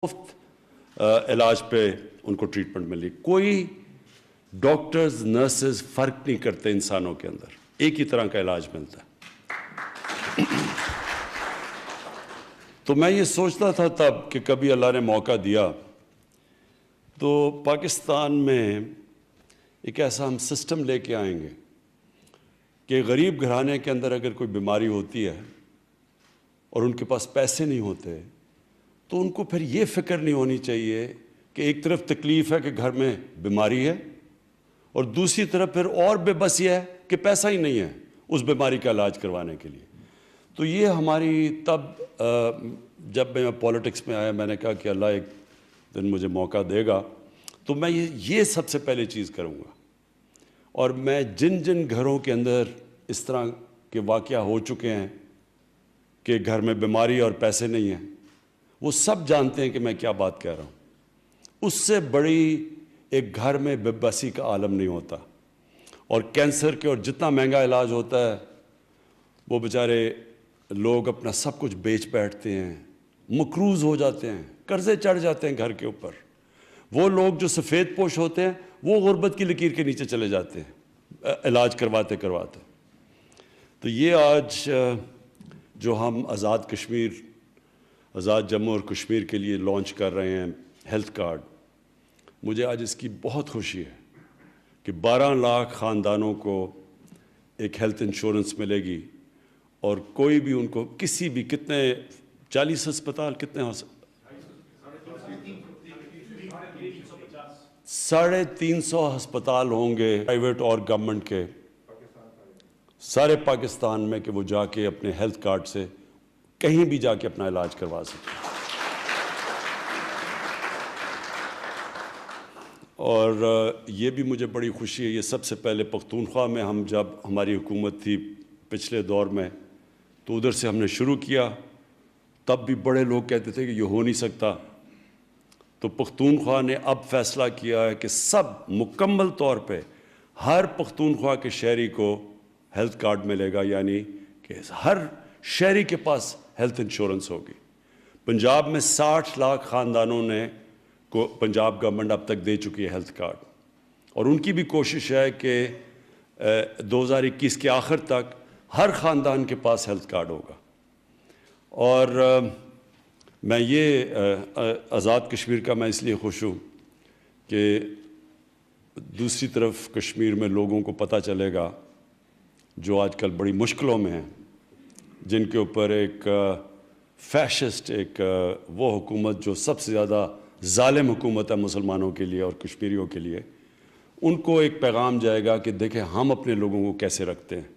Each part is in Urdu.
مفت علاج پہ ان کو ٹریٹمنٹ ملی. کوئی ڈاکٹرز نرسز فرق نہیں کرتے انسانوں کے اندر, ایک ہی طرح کا علاج ملتا ہے. تو میں یہ سوچتا تھا تب کہ کبھی اللہ نے موقع دیا تو پاکستان میں ایک ایسا ہم سسٹم لے کے آئیں گے کہ غریب گھرانے کے اندر اگر کوئی بیماری ہوتی ہے اور ان کے پاس پیسے نہیں ہوتے تو ان کو پھر یہ فکر نہیں ہونی چاہیے کہ ایک طرف تکلیف ہے کہ گھر میں بیماری ہے اور دوسری طرف پھر اور بے بسی ہے کہ پیسہ ہی نہیں ہے اس بیماری کا علاج کروانے کے لیے. تو یہ ہماری تب جب میں پولیٹکس میں آیا میں نے کہا کہ اللہ ایک دن مجھے موقع دے گا تو میں یہ سب سے پہلے چیز کروں گا. اور میں جن جن گھروں کے اندر اس طرح کے واقعہ ہو چکے ہیں کہ گھر میں بیماری اور پیسے نہیں ہیں, وہ سب جانتے ہیں کہ میں کیا بات کہہ رہا ہوں. اس سے بڑی ایک گھر میں بے بسی کا عالم نہیں ہوتا. اور کینسر کے اور جتنا مہنگا علاج ہوتا ہے وہ بیچارے لوگ اپنا سب کچھ بیچ بیٹھتے ہیں, مقروض ہو جاتے ہیں, قرضے چڑھ جاتے ہیں گھر کے اوپر. وہ لوگ جو سفید پوش ہوتے ہیں وہ غربت کی لکیر کے نیچے چلے جاتے ہیں علاج کرواتے کرواتے. تو یہ آج جو ہم آزاد کشمیر, آزاد جموں اور کشمیر کے لیے لانچ کر رہے ہیں ہیلتھ کارڈ, مجھے آج اس کی بہت خوشی ہے کہ 12 لاکھ خاندانوں کو ایک ہیلتھ انشورنس ملے گی اور کوئی بھی ان کو کسی بھی کتنے 40 ہسپتال کتنے 350 ہسپتال ہوں گے پرائیویٹ اور گورنمنٹ کے سارے پاکستان میں کہ وہ جا کے اپنے ہیلتھ کارڈ سے کہیں بھی جا کے اپنا علاج کروا سکیں. اور یہ بھی مجھے بڑی خوشی ہے, یہ سب سے پہلے پختونخوا میں ہم جب ہماری حکومت تھی پچھلے دور میں تو ادھر سے ہم نے شروع کیا. تب بھی بڑے لوگ کہتے تھے کہ یہ ہو نہیں سکتا. تو پختونخوا نے اب فیصلہ کیا ہے کہ سب مکمل طور پہ ہر پختونخوا کے شہری کو ہیلتھ کارڈ ملے گا, یعنی کہ ہر شہری کے پاس ہیلتھ انشورنس ہوگی. پنجاب میں 60 لاکھ خاندانوں نے کو پنجاب گورنمنٹ اب تک دے چکی ہے ہیلتھ کارڈ, اور ان کی بھی کوشش ہے کہ 2021 کے آخر تک ہر خاندان کے پاس ہیلتھ کارڈ ہوگا. اور میں یہ آزاد کشمیر کا میں اس لیے خوش ہوں کہ دوسری طرف کشمیر میں لوگوں کو پتہ چلے گا جو آج کل بڑی مشکلوں میں ہیں, جن کے اوپر ایک فیشسٹ ایک وہ حکومت جو سب سے زیادہ ظالم حکومت ہے مسلمانوں کے لیے اور کشمیریوں کے لیے, ان کو ایک پیغام جائے گا کہ دیکھیں ہم اپنے لوگوں کو کیسے رکھتے ہیں,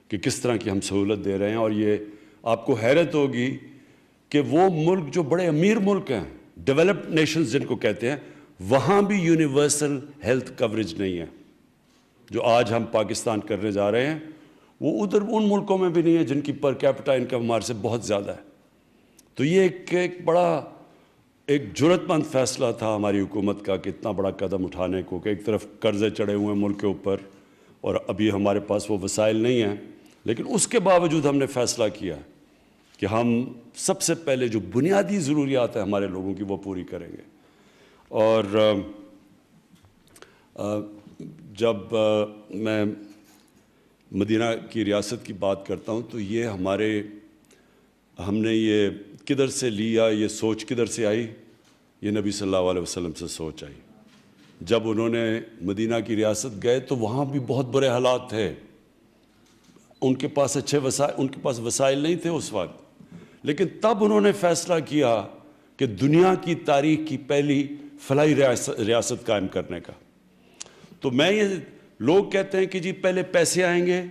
کہ کس طرح کی ہم سہولت دے رہے ہیں. اور یہ آپ کو حیرت ہوگی کہ وہ ملک جو بڑے امیر ملک ہیں, ڈیولپڈ نیشنز جن کو کہتے ہیں, وہاں بھی یونیورسل ہیلتھ کوریج نہیں ہے. جو آج ہم پاکستان کرنے جا رہے ہیں وہ ادھر ان ملکوں میں بھی نہیں ہے جن کی پر کیپٹا انکم ہمارے سے بہت زیادہ ہے. تو یہ ایک بڑا ایک جرأت مند فیصلہ تھا ہماری حکومت کا کہ اتنا بڑا قدم اٹھانے کو, کہ ایک طرف قرضے چڑھے ہوئے ہیں ملک کے اوپر اور ابھی ہمارے پاس وہ وسائل نہیں ہیں, لیکن اس کے باوجود ہم نے فیصلہ کیا کہ ہم سب سے پہلے جو بنیادی ضروریات ہیں ہمارے لوگوں کی وہ پوری کریں گے. اور جب میں مدینہ کی ریاست کی بات کرتا ہوں تو یہ ہم نے یہ کدھر سے لیا, یہ سوچ کدھر سے آئی؟ یہ نبی صلی اللہ علیہ وسلم سے سوچ آئی. جب انہوں نے مدینہ کی ریاست گئے تو وہاں بھی بہت برے حالات تھے, ان کے پاس اچھے وسائل, ان کے پاس وسائل نہیں تھے اس وقت, لیکن تب انہوں نے فیصلہ کیا کہ دنیا کی تاریخ کی پہلی فلاحی ریاست قائم کرنے کا. تو میں یہ لوگ کہتے ہیں کہ جی پہلے پیسے آئیں گے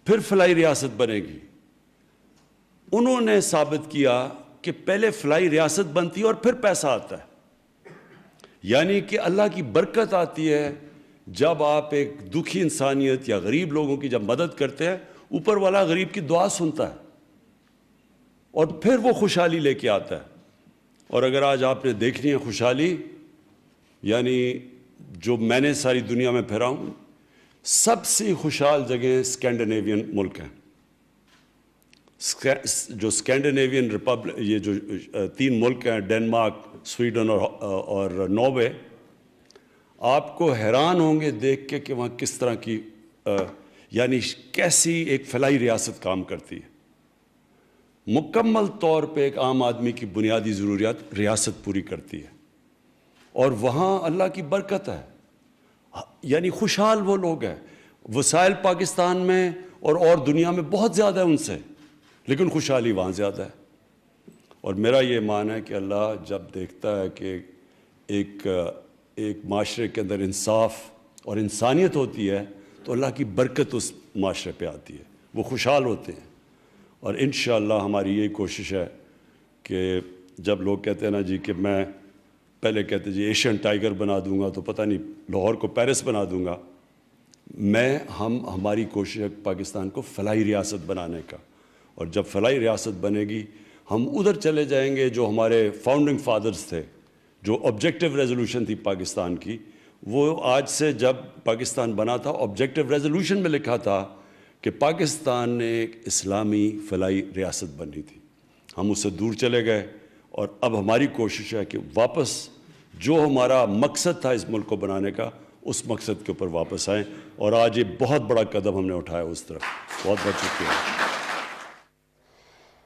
پھر فلاحی ریاست بنے گی. انہوں نے ثابت کیا کہ پہلے فلاحی ریاست بنتی ہے اور پھر پیسہ آتا ہے. یعنی کہ اللہ کی برکت آتی ہے جب آپ ایک دکھی انسانیت یا غریب لوگوں کی جب مدد کرتے ہیں, اوپر والا غریب کی دعا سنتا ہے اور پھر وہ خوشحالی لے کے آتا ہے. اور اگر آج آپ نے دیکھنی ہے خوشحالی, یعنی جو میں نے ساری دنیا میں پھرا ہوں, سب سے خوشحال جگہیں اسکینڈینیوین ملک ہیں. جو اسکینڈینیوین ریپبلک، یہ جو 3 ملک ہیں، ڈنمارک، سویڈن اور ناروے، آپ کو حیران ہوں گے دیکھ کے کہ وہاں کس طرح کی یعنی کیسی ایک فلاحی ریاست کام کرتی ہے۔ مکمل طور پہ ایک عام آدمی کی بنیادی ضروریات ریاست پوری کرتی ہے، اور وہاں اللہ کی برکت ہے، یعنی خوشحال وہ لوگ ہیں۔ وسائل پاکستان میں اور دنیا میں بہت زیادہ ہے ان سے، لیکن خوشحالی وہاں زیادہ ہے۔ اور میرا یہ مان ہے کہ اللہ جب دیکھتا ہے کہ ایک معاشرے کے اندر انصاف اور انسانیت ہوتی ہے تو اللہ کی برکت اس معاشرے پہ آتی ہے، وہ خوشحال ہوتے ہیں۔ اور انشاءاللہ ہماری یہی کوشش ہے کہ جب لوگ کہتے ہیں نا جی کہ میں پہلے کہتے جی ایشین ٹائیگر بنا دوں گا تو پتہ نہیں لاہور کو پیرس بنا دوں گا، ہماری کوشش ہے پاکستان کو فلاحی ریاست بنانے کا، اور جب فلاحی ریاست بنے گی ہم ادھر چلے جائیں گے جو ہمارے فاؤنڈنگ فادرز تھے، جو آبجیکٹیو ریزولوشن تھی پاکستان کی، وہ آج سے جب پاکستان بنا تھا آبجیکٹیو ریزولوشن میں لکھا تھا کہ پاکستان نے ایک اسلامی فلاحی ریاست بنی تھی۔ ہم اس سے دور چلے گئے، اور اب ہماری کوشش ہے کہ واپس جو ہمارا مقصد تھا اس ملک کو بنانے کا، اس مقصد کے اوپر واپس آئیں، اور آج یہ بہت بڑا قدم ہم نے اٹھایا اس طرف۔ بہت بہت شکریہ۔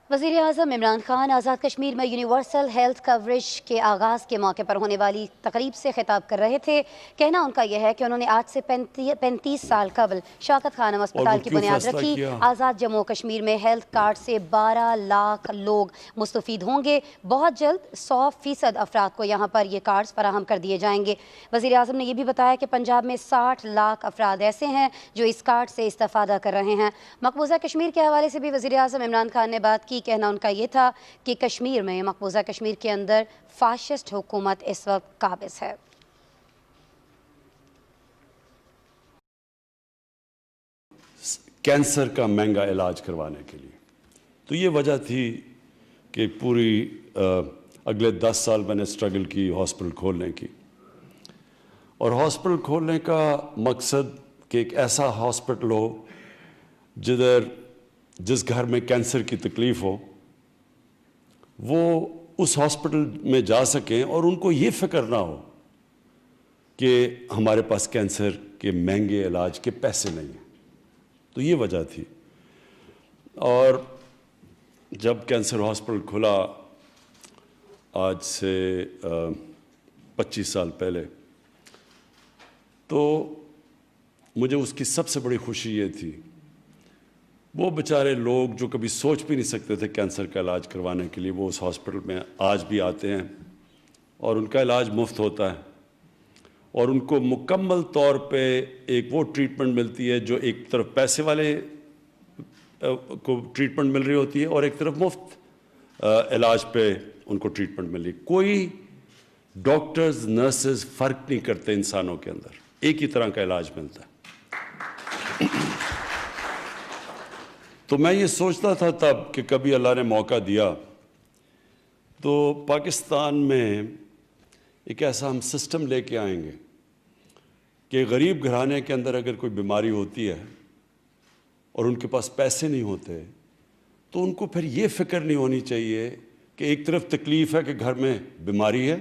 وزیر اعظم عمران خان آزاد کشمیر میں یونیورسل ہیلتھ کوریج کے آغاز کے موقع پر ہونے والی تقریب سے خطاب کر رہے تھے۔ کہنا ان کا یہ ہے کہ انہوں نے آج سے 35 سال قبل شوکت خانم اسپتال کی بنیاد رکھی۔ آزاد جموں کشمیر میں ہیلتھ کارڈ سے 12 لاکھ لوگ مستفید ہوں گے۔ بہت جلد 100% افراد کو یہاں پر یہ کارڈز فراہم کر دیے جائیں گے۔ وزیر اعظم نے یہ بھی بتایا کہ پنجاب میں 60 لاکھ افراد ایسے ہیں جو اس کارڈ سے استفادہ کر رہے ہیں۔ مقبوضہ کشمیر کے حوالے سے بھی وزیر اعظم عمران خان نے بات کی۔ کہنا ان کا یہ تھا کہ کشمیر میں، مقبوضہ کشمیر کے اندر فاشسٹ حکومت اس وقت قابض ہے۔ کینسر کا مہنگا علاج کروانے کے لیے تو یہ وجہ تھی کہ پوری اگلے 10 سال میں نے سٹرگل کی ہاسپٹل کھولنے کی، اور ہاسپٹل کھولنے کا مقصد کہ ایک ایسا ہاسپٹل ہو جس گھر میں کینسر کی تکلیف ہو وہ اس ہاسپٹل میں جا سکیں اور ان کو یہ فکر نہ ہو کہ ہمارے پاس کینسر کے مہنگے علاج کے پیسے نہیں ہیں۔ تو یہ وجہ تھی، اور جب کینسر ہاسپٹل کھلا آج سے 25 سال پہلے، تو مجھے اس کی سب سے بڑی خوشی یہ تھی، وہ بیچارے لوگ جو کبھی سوچ بھی نہیں سکتے تھے کینسر کا علاج کروانے کے لیے، وہ اس ہاسپٹل میں آج بھی آتے ہیں اور ان کا علاج مفت ہوتا ہے، اور ان کو مکمل طور پہ ایک وہ ٹریٹمنٹ ملتی ہے جو ایک طرف پیسے والے کو ٹریٹمنٹ مل رہی ہوتی ہے اور ایک طرف مفت علاج پہ ان کو ٹریٹمنٹ مل رہی ہے۔ کوئی ڈاکٹرز نرسز فرق نہیں کرتے انسانوں کے اندر، ایک ہی طرح کا علاج ملتا ہے۔ تو میں یہ سوچتا تھا تب کہ کبھی اللہ نے موقع دیا تو پاکستان میں ایک ایسا ہم سسٹم لے کے آئیں گے کہ غریب گھرانے کے اندر اگر کوئی بیماری ہوتی ہے اور ان کے پاس پیسے نہیں ہوتے تو ان کو پھر یہ فکر نہیں ہونی چاہیے کہ ایک طرف تکلیف ہے کہ گھر میں بیماری ہے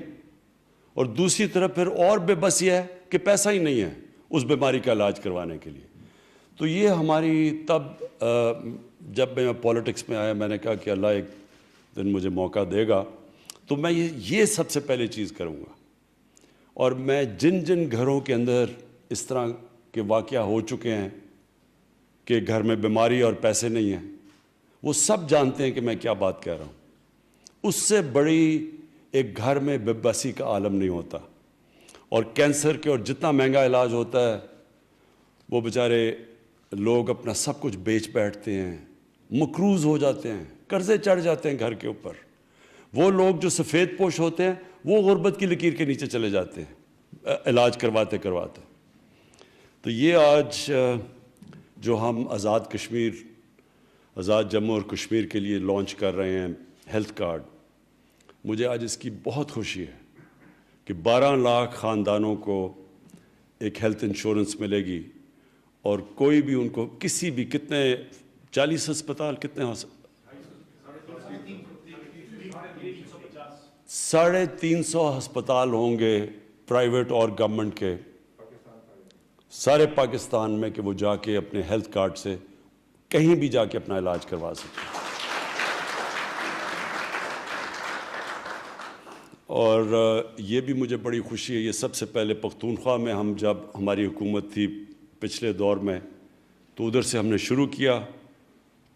اور دوسری طرف پھر اور بے بسی ہے کہ پیسہ ہی نہیں ہے اس بیماری کا علاج کروانے کے لیے۔ تو یہ ہماری تب جب میں پولیٹکس میں آیا میں نے کہا کہ اللہ ایک دن مجھے موقع دے گا تو میں یہ سب سے پہلے چیز کروں گا، اور میں جن گھروں کے اندر اس طرح کے واقعہ ہو چکے ہیں کہ گھر میں بیماری اور پیسے نہیں ہیں، وہ سب جانتے ہیں کہ میں کیا بات کہہ رہا ہوں۔ اس سے بڑی ایک گھر میں بے بسی کا عالم نہیں ہوتا، اور کینسر کے اور جتنا مہنگا علاج ہوتا ہے وہ بیچارے لوگ اپنا سب کچھ بیچ بیٹھتے ہیں، مقروض ہو جاتے ہیں، قرضے چڑھ جاتے ہیں گھر کے اوپر۔ وہ لوگ جو سفید پوش ہوتے ہیں وہ غربت کی لکیر کے نیچے چلے جاتے ہیں علاج کرواتے۔ تو یہ آج جو ہم آزاد جموں اور کشمیر کے لیے لانچ کر رہے ہیں ہیلتھ کارڈ، مجھے آج اس کی بہت خوشی ہے کہ 12 لاکھ خاندانوں کو ایک ہیلتھ انشورنس ملے گی، اور کوئی بھی ان کو کسی بھی کتنے 40 اسپتال کتنے 350 ہسپتال ہوں گے پرائیویٹ اور گورنمنٹ کے سارے پاکستان میں کہ وہ جا کے اپنے ہیلتھ کارڈ سے کہیں بھی جا کے اپنا علاج کروا سکتے ہیں۔ اور یہ بھی مجھے بڑی خوشی ہے، یہ سب سے پہلے پختونخوا میں ہم جب ہماری حکومت تھی پچھلے دور میں تو ادھر سے ہم نے شروع کیا،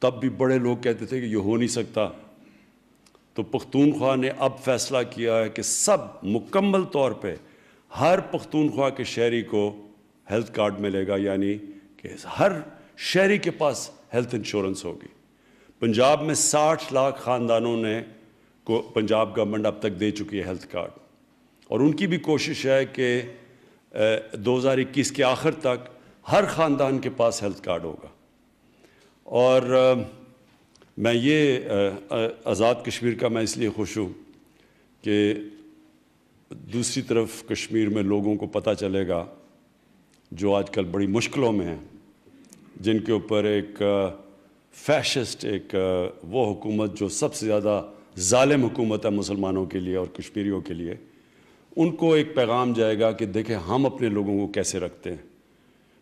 تب بھی بڑے لوگ کہتے تھے کہ یہ ہو نہیں سکتا، تو پختونخوا نے اب فیصلہ کیا ہے کہ سب مکمل طور پہ ہر پختونخوا کے شہری کو ہیلتھ کارڈ ملے گا، یعنی کہ ہر شہری کے پاس ہیلتھ انشورنس ہوگی۔ پنجاب میں 60 لاکھ خاندانوں نے کو پنجاب گورنمنٹ اب تک دے چکی ہے ہیلتھ کارڈ، اور ان کی بھی کوشش ہے کہ 2021 کے آخر تک ہر خاندان کے پاس ہیلتھ کارڈ ہوگا۔ اور میں یہ آزاد کشمیر کا میں اس لیے خوش ہوں کہ دوسری طرف کشمیر میں لوگوں کو پتہ چلے گا جو آج کل بڑی مشکلوں میں ہیں، جن کے اوپر ایک فیشسٹ ایک وہ حکومت جو سب سے زیادہ ظالم حکومت ہے مسلمانوں کے لیے اور کشمیریوں کے لیے، ان کو ایک پیغام جائے گا کہ دیکھیں ہم اپنے لوگوں کو کیسے رکھتے ہیں،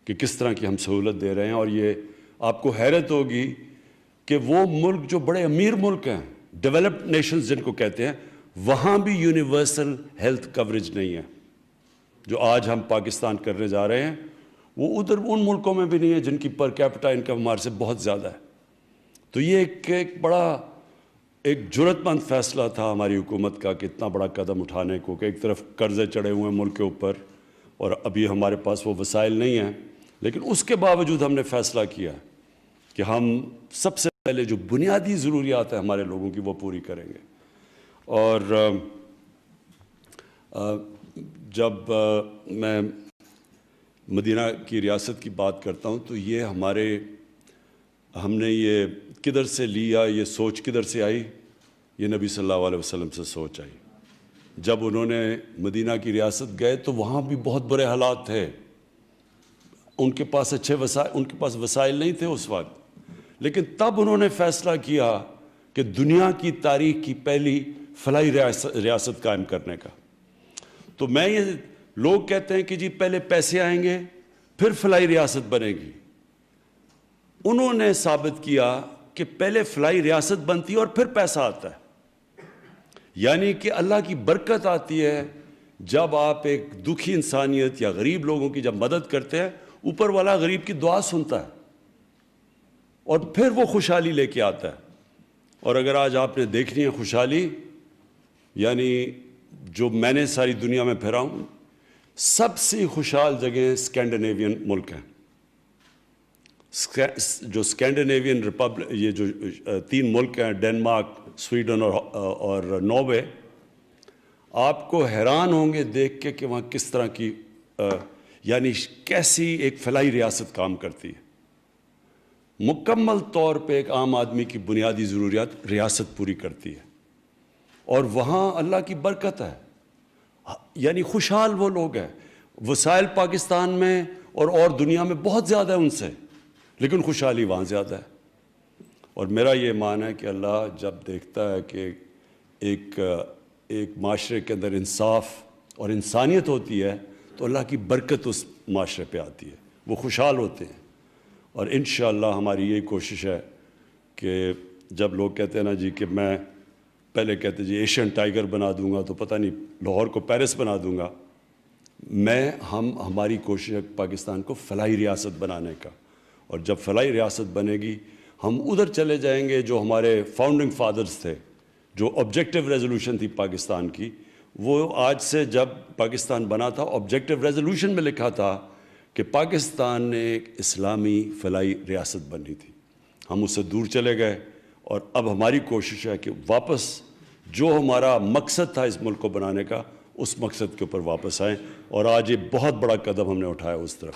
کہ کس طرح کی ہم سہولت دے رہے ہیں۔ اور یہ آپ کو حیرت ہوگی کہ وہ ملک جو بڑے امیر ملک ہیں، ڈیولپڈ نیشنز جن کو کہتے ہیں، وہاں بھی یونیورسل ہیلتھ کوریج نہیں ہے۔ جو آج ہم پاکستان کرنے جا رہے ہیں وہ ادھر ان ملکوں میں بھی نہیں ہے جن کی پر کیپٹا انکم ہمارے سے بہت زیادہ ہے۔ تو یہ ایک بڑا ایک جرأت مند فیصلہ تھا ہماری حکومت کا کہ اتنا بڑا قدم اٹھانے کو، کہ ایک طرف قرضے چڑھے ہوئے ہیں ملک کے اوپر اور ابھی ہمارے پاس وہ وسائل نہیں ہیں، لیکن اس کے باوجود ہم نے فیصلہ کیا کہ ہم سب سے پہلے جو بنیادی ضروریات ہیں ہمارے لوگوں کی وہ پوری کریں گے۔ اور جب میں مدینہ کی ریاست کی بات کرتا ہوں تو یہ ہم نے یہ کدھر سے لیا، یہ سوچ کدھر سے آئی؟ یہ نبی صلی اللہ علیہ وسلم سے سوچ آئی۔ جب انہوں نے مدینہ کی ریاست گئے تو وہاں بھی بہت برے حالات تھے، ان کے پاس اچھے وسائل، ان کے پاس وسائل نہیں تھے اس وقت، لیکن تب انہوں نے فیصلہ کیا کہ دنیا کی تاریخ کی پہلی فلاحی ریاست قائم کرنے کا۔ تو میں یہ لوگ کہتے ہیں کہ جی پہلے پیسے آئیں گے پھر فلاحی ریاست بنے گی، انہوں نے ثابت کیا کہ پہلے فلاحی ریاست بنتی ہے اور پھر پیسہ آتا ہے، یعنی کہ اللہ کی برکت آتی ہے جب آپ ایک دکھی انسانیت یا غریب لوگوں کی جب مدد کرتے ہیں، اوپر والا غریب کی دعا سنتا ہے اور پھر وہ خوشحالی لے کے آتا ہے۔ اور اگر آج آپ نے دیکھنی ہے خوشحالی، یعنی جو میں نے ساری دنیا میں پھرا ہوں، سب سے خوشحال جگہیں اسکینڈینیوین ملک ہیں۔ جو اسکینڈینیوین ریپبلک، یہ جو 3 ملک ہیں، ڈنمارک، سویڈن اور ناروے، آپ کو حیران ہوں گے دیکھ کے کہ وہاں کس طرح کی یعنی کیسی ایک فلاحی ریاست کام کرتی ہے۔ مکمل طور پہ ایک عام آدمی کی بنیادی ضروریات ریاست پوری کرتی ہے، اور وہاں اللہ کی برکت ہے، یعنی خوشحال وہ لوگ ہیں۔ وسائل پاکستان میں اور دنیا میں بہت زیادہ ہے ان سے، لیکن خوشحالی وہاں زیادہ ہے۔ اور میرا یہ ایمان ہے کہ اللہ جب دیکھتا ہے کہ ایک معاشرے کے اندر انصاف اور انسانیت ہوتی ہے تو اللہ کی برکت اس معاشرے پہ آتی ہے، وہ خوشحال ہوتے ہیں۔ اور انشاءاللہ ہماری یہی کوشش ہے کہ جب لوگ کہتے ہیں نا جی کہ میں پہلے کہتے جی ایشین ٹائیگر بنا دوں گا تو پتہ نہیں لاہور کو پیرس بنا دوں گا، ہماری کوشش ہے پاکستان کو فلاحی ریاست بنانے کا، اور جب فلاحی ریاست بنے گی ہم ادھر چلے جائیں گے جو ہمارے فاؤنڈنگ فادرز تھے، جو آبجیکٹیو ریزولوشن تھی پاکستان کی، وہ آج سے جب پاکستان بنا تھا آبجیکٹیو ریزولوشن میں لکھا تھا کہ پاکستان نے ایک اسلامی فلاحی ریاست بنی تھی۔ ہم اس سے دور چلے گئے، اور اب ہماری کوشش ہے کہ واپس جو ہمارا مقصد تھا اس ملک کو بنانے کا، اس مقصد کے اوپر واپس آئیں، اور آج یہ بہت بڑا قدم ہم نے اٹھایا اس طرف۔